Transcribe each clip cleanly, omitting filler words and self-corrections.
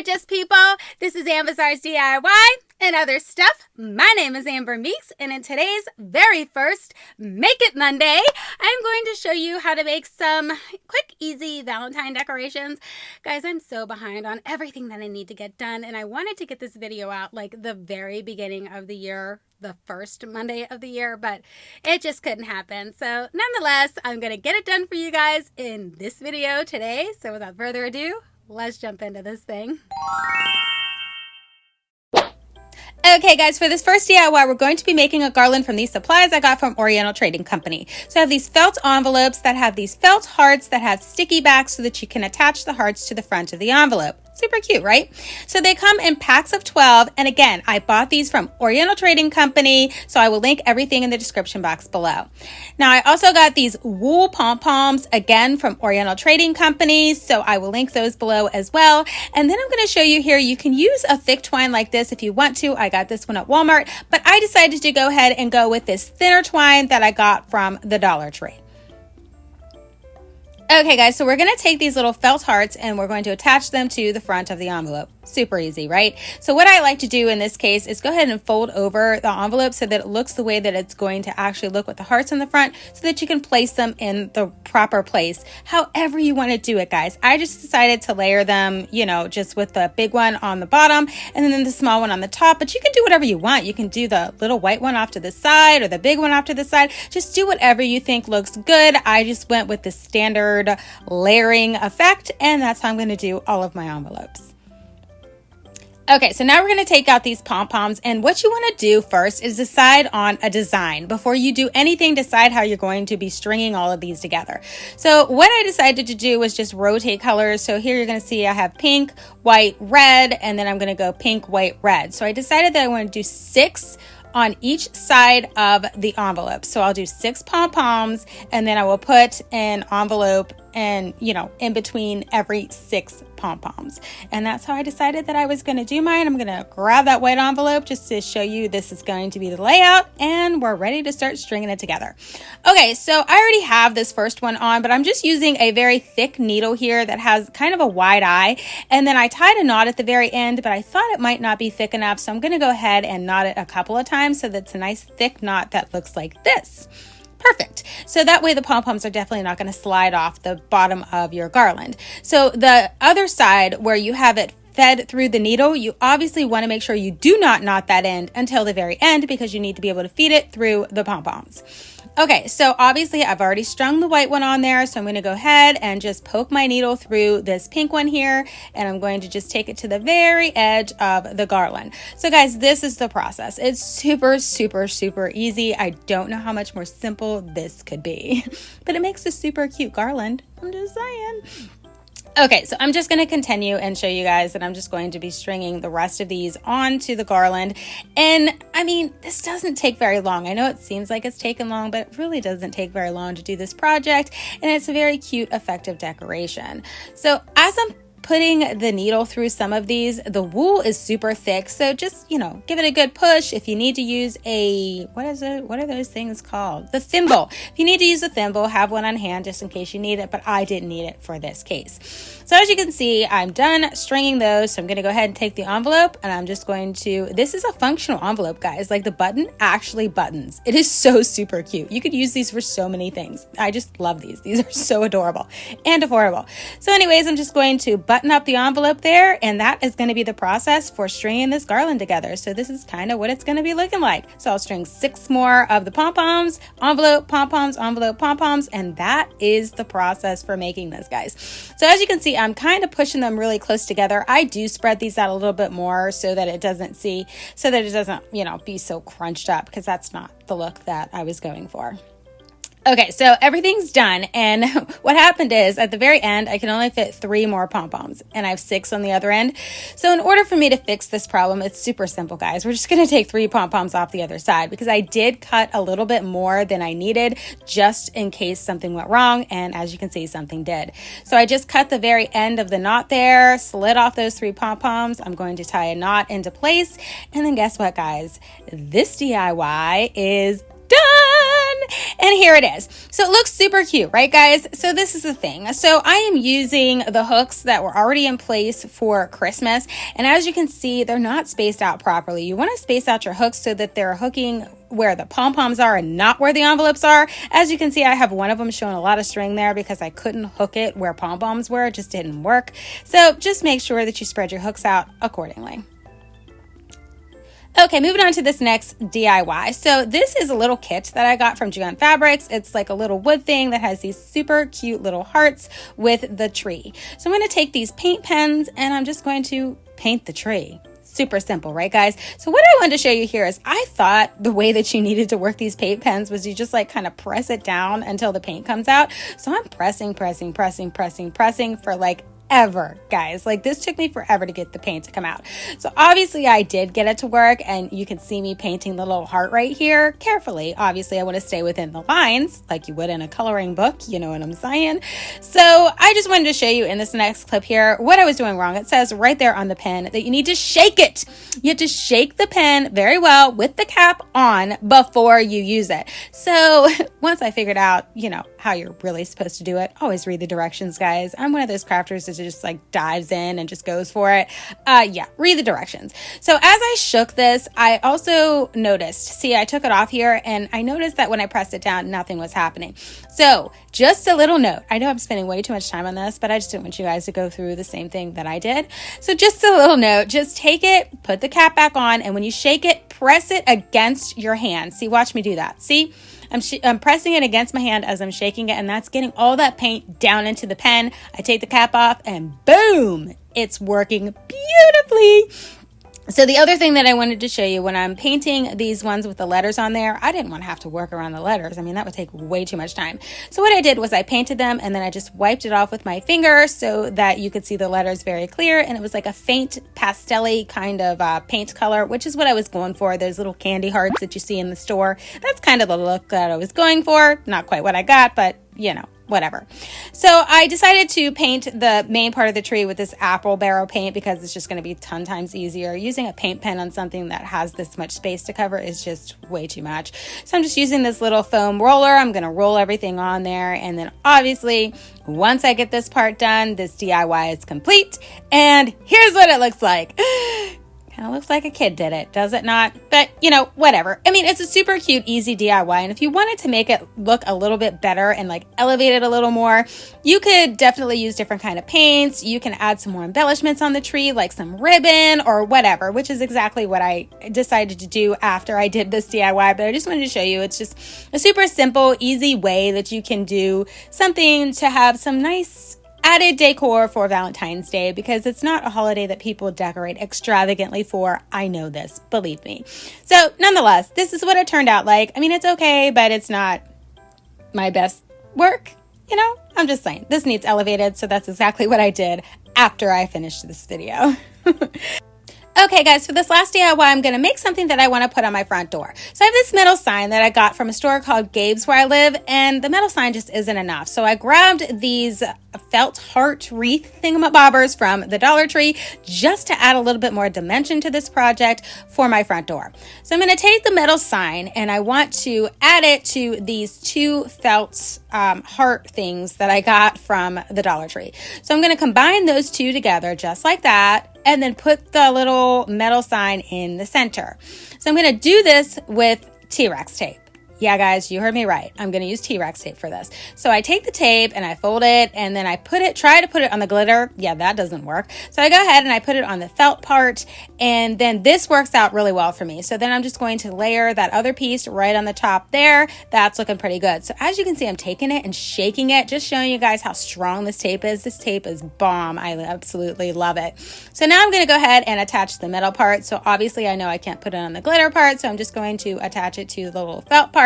gorgeous people. This is Ambassador's DIY and other stuff. My name is Amber Meeks, and in today's very first Make It Monday, I'm going to show you how to make some quick, easy Valentine decorations. Guys, I'm so behind on everything that I need to get done, and I wanted to get this video out like the very beginning of the year, the first Monday of the year, but it just couldn't happen. So nonetheless, I'm going to get it done for you guys in this video today. So without further ado, let's jump into this thing. Okay guys, for this first DIY, we're going to be making a garland from these supplies I got from Oriental Trading Company. So I have these felt envelopes that have these felt hearts that have sticky backs so that you can attach the hearts to the front of the envelope. Super cute, right? So they come in packs of 12. And again, I bought these from Oriental Trading Company. So I will link everything in the description box below. Now, I also got these wool pom-poms, again, from Oriental Trading Company. So I will link those below as well. And then I'm going to show you here, you can use a thick twine like this if you want to. I got this one at Walmart, but I decided to go ahead and go with this thinner twine that I got from the Dollar Tree. Okay guys, so we're going to take these little felt hearts and we're going to attach them to the front of the envelope. Super easy, right? So what I like to do in this case is go ahead and fold over the envelope so that it looks the way that it's going to actually look with the hearts in the front so that you can place them in the proper place. However you want to do it, guys. I just decided to layer them, you know, just with the big one on the bottom and then the small one on the top, but you can do whatever you want. You can do the little white one off to the side or the big one off to the side. Just do whatever you think looks good. I just went with the standard layering effect, and that's how I'm going to do all of my envelopes. Okay, so now we're going to take out these pom-poms, and what you want to do first is decide on a design. Before you do anything, decide how you're going to be stringing all of these together. So what I decided to do was just rotate colors. So here you're going to see I have pink, white, red, and then I'm going to go pink, white, red. So I decided that I want to do 6 on each side of the envelope. So I'll do 6 pom-poms, and then I will put an envelope and, you know, in between every 6 pom-poms. And that's how I decided that I was going to do mine. I'm going to grab that white envelope just to show you this is going to be the layout, and we're ready to start stringing it together. Okay, so I already have this first one on, but I'm just using a very thick needle here that has kind of a wide eye. And then I tied a knot at the very end, but I thought it might not be thick enough. So I'm going to go ahead and knot it a couple of times so that's a nice thick knot that looks like this. Perfect. So that way the pom-poms are definitely not going to slide off the bottom of your garland. So the other side where you have it fed through the needle, you obviously want to make sure you do not knot that end until the very end because you need to be able to feed it through the pom-poms. Okay, so obviously I've already strung the white one on there, so I'm going to go ahead and just poke my needle through this pink one here, and I'm going to just take it to the very edge of the garland. So guys, this is the process. It's super, super, super easy. I don't know how much more simple this could be, but it makes a super cute garland. I'm just saying. Okay, so I'm just going to continue and show you guys that I'm just going to be stringing the rest of these onto the garland. And I mean, this doesn't take very long. I know it seems like it's taken long, but it really doesn't take very long to do this project. And it's a very cute, effective decoration. So as I'm putting the needle through some of these, the wool is super thick, so just, you know, give it a good push. If you need to use a, what are those things called? The thimble. If you need to use a thimble, have one on hand just in case you need it, but I didn't need it for this case. So as you can see, I'm done stringing those, so I'm going to go ahead and take the envelope, and I'm just going to, this is a functional envelope, guys. Like the button actually buttons. It is so super cute. You could use these for so many things. I just love these. These are so adorable and affordable. So anyways, I'm just going to button up the envelope there, and that is going to be the process for stringing this garland together. So this is kind of what it's going to be looking like. So I'll string 6 more of the pom-poms, envelope, pom-poms, envelope, pom-poms, and that is the process for making this, guys. So as you can see, I'm kind of pushing them really close together. I do spread these out a little bit more so that it doesn't you know, be so crunched up, because that's not the look that I was going for. Okay, so everything's done, and what happened is at the very end, I can only fit 3 more pom-poms, and I have 6 on the other end. So in order for me to fix this problem, it's super simple, guys. We're just going to take 3 pom-poms off the other side because I did cut a little bit more than I needed just in case something went wrong, and as you can see, something did. So I just cut the very end of the knot there, slid off those 3 pom-poms. I'm going to tie a knot into place, and then guess what, guys? This DIY is done. And here it is. So it looks super cute, right guys? So this is the thing. So I am using the hooks that were already in place for Christmas. And as you can see, they're not spaced out properly. You want to space out your hooks so that they're hooking where the pom-poms are and not where the envelopes are. As you can see, I have one of them showing a lot of string there because I couldn't hook it where pom-poms were. It just didn't work. So just make sure that you spread your hooks out accordingly. Okay, moving on to this next DIY. So this is a little kit that I got from Gigant Fabrics. It's like a little wood thing that has these super cute little hearts with the tree. So I'm going to take these paint pens and I'm just going to paint the tree. Super simple, right guys? So what I wanted to show you here is I thought the way that you needed to work these paint pens was you just like kind of press it down until the paint comes out. So I'm pressing for like ever, guys. Like this took me forever to get the paint to come out. So obviously I did get it to work, and you can see me painting the little heart right here carefully. Obviously I want to stay within the lines like you would in a coloring book, you know what I'm saying? So I just wanted to show you in this next clip here what I was doing wrong. It says right there on the pen that you need to shake it. You have to shake the pen very well with the cap on before you use it. So once I figured out, you know, how you're really supposed to do it, always read the directions, guys. I'm one of those crafters that just like dives in and just goes for it. Yeah, read the directions. So as I shook this, I also noticed, see, I took it off here and I noticed that when I pressed it down, nothing was happening. So just a little note. I know I'm spending way too much time on this, but I just didn't want you guys to go through the same thing that I did. So just a little note, just take it, put the cap back on, and when you shake it, press it against your hand. See, watch me do that. See? I'm pressing it against my hand as I'm shaking it, and that's getting all that paint down into the pen. I take the cap off and boom, it's working beautifully. So the other thing that I wanted to show you when I'm painting these ones with the letters on there, I didn't want to have to work around the letters. I mean, that would take way too much time. So what I did was I painted them and then I just wiped it off with my finger so that you could see the letters very clear. And it was like a faint pastel-y kind of paint color, which is what I was going for. Those little candy hearts that you see in the store. That's kind of the look that I was going for. Not quite what I got, but you know, whatever. So I decided to paint the main part of the tree with this apple barrel paint because it's just going to be 10 times easier. Using a paint pen on something that has this much space to cover is just way too much. So I'm just using this little foam roller. I'm going to roll everything on there. And then obviously, once I get this part done, this DIY is complete. And here's what it looks like. Kind of looks like a kid did it, does it not? But, you know, whatever. I mean, it's a super cute, easy DIY. And if you wanted to make it look a little bit better and like elevate it a little more, you could definitely use different kind of paints. You can add some more embellishments on the tree, like some ribbon or whatever, which is exactly what I decided to do after I did this DIY. But I just wanted to show you, it's just a super simple, easy way that you can do something to have some nice added decor for Valentine's Day, because it's not a holiday that people decorate extravagantly for. I know this, believe me. So nonetheless, this is what it turned out like. I mean, it's okay, but it's not my best work. You know, I'm just saying this needs elevated. So that's exactly what I did after I finished this video. Okay guys, for this last DIY, I'm going to make something that I want to put on my front door. So I have this metal sign that I got from a store called Gabe's where I live, and the metal sign just isn't enough. So I grabbed these felt heart wreath thingamabobbers from the Dollar Tree just to add a little bit more dimension to this project for my front door. So I'm going to take the metal sign and I want to add it to these two felt heart things that I got from the Dollar Tree. So I'm going to combine those two together just like that, and then put the little metal sign in the center. So I'm going to do this with T-Rex tape. Yeah, guys, you heard me right. I'm going to use T-Rex tape for this. So I take the tape and I fold it, and then I try to put it on the glitter. Yeah, that doesn't work. So I go ahead and I put it on the felt part, and then this works out really well for me. So then I'm just going to layer that other piece right on the top there. That's looking pretty good. So as you can see, I'm taking it and shaking it, just showing you guys how strong this tape is. This tape is bomb. I absolutely love it. So now I'm going to go ahead and attach the metal part. So obviously I know I can't put it on the glitter part, so I'm just going to attach it to the little felt part.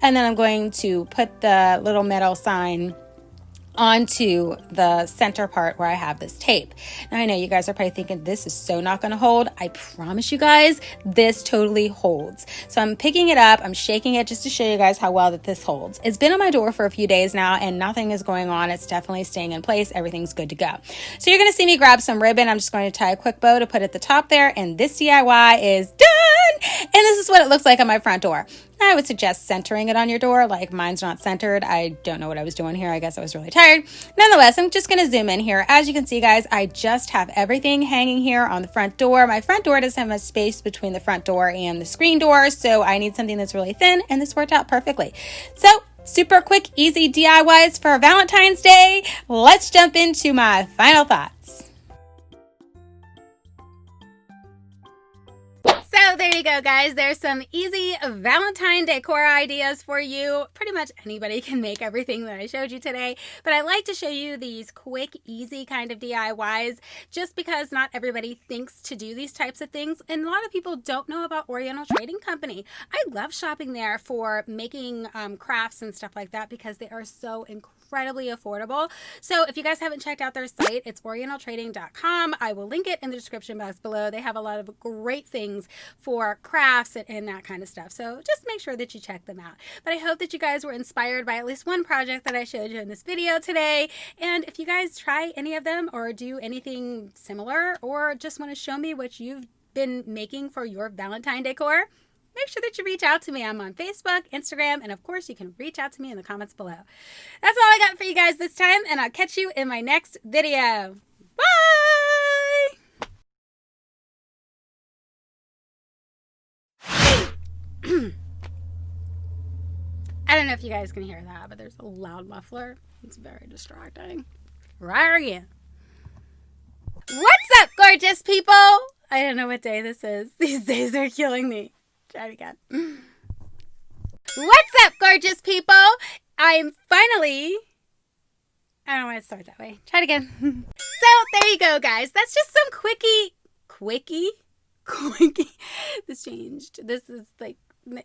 And then I'm going to put the little metal sign onto the center part where I have this tape. Now I know you guys are probably thinking this is so not going to hold. I promise you guys, this totally holds. So I'm picking it up, I'm shaking it just to show you guys how well that this holds. It's been on my door for a few days now and nothing is going on. It's definitely staying in place. Everything's good to go. So you're going to see me grab some ribbon. I'm just going to tie a quick bow to put at the top there, and this DIY is done. And this is what it looks like on my front door. I would suggest centering it on your door. Like mine's not centered. I don't know what I was doing here. I guess I was really tired. Nonetheless, I'm just going to zoom in here. As you can see, guys, I just have everything hanging here on the front door. My front door doesn't have much space between the front door and the screen door, so I need something that's really thin, and this worked out perfectly. So super quick, easy DIYs for Valentine's Day. Let's jump into my final thoughts. So there you go, guys. There's some easy Valentine decor ideas for you. Pretty much anybody can make everything that I showed you today, but I like to show you these quick, easy kind of DIYs just because not everybody thinks to do these types of things, and a lot of people don't know about Oriental Trading Company. I love shopping there for making crafts and stuff like that because they are so incredibly affordable. So if you guys haven't checked out their site, it's orientaltrading.com. I will link it in the description box below. They have a lot of great things for crafts and that kind of stuff. So just make sure that you check them out. But I hope that you guys were inspired by at least one project that I showed you in this video today. And if you guys try any of them or do anything similar or just want to show me what you've been making for your Valentine decor, make sure that you reach out to me. I'm on Facebook, Instagram, and of course you can reach out to me in the comments below. That's all I got for you guys this time, and I'll catch you in my next video. Bye! I don't know if you guys can hear that, but there's a loud muffler. It's very distracting. Right again. What's up, gorgeous people? I don't know what day this is. These days are killing me. Try it again. What's up, gorgeous people? I'm finally... I don't want to start that way. Try it again. So, there you go, guys. That's just some quickie. This changed. This is like...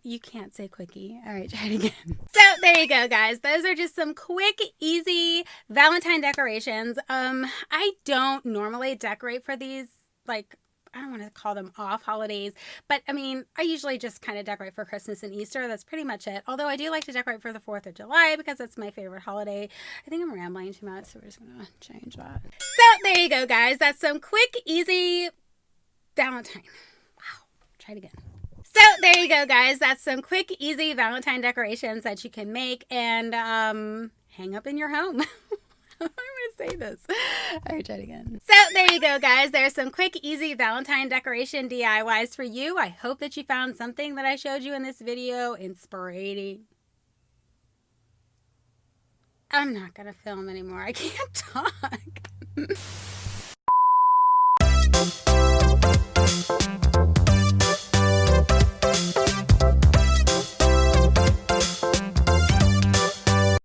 You can't say quickie. All right, try it again. So there you go, guys. Those are just some quick, easy Valentine decorations. I don't normally decorate for these, like, I don't want to call them off holidays, but I mean, I usually just kind of decorate for Christmas and Easter. That's pretty much it. Although I do like to decorate for the 4th of July because that's my favorite holiday. I think I'm rambling too much, so we're just going to change that. So there you go, guys. That's some quick, easy Valentine. Wow. Try it again. So there you go, guys. That's some quick, easy Valentine decorations that you can make and hang up in your home. I'm going to say this. All right, try it again. So there you go, guys. There's some quick, easy Valentine decoration DIYs for you. I hope that you found something that I showed you in this video inspiring. I'm not going to film anymore. I can't talk.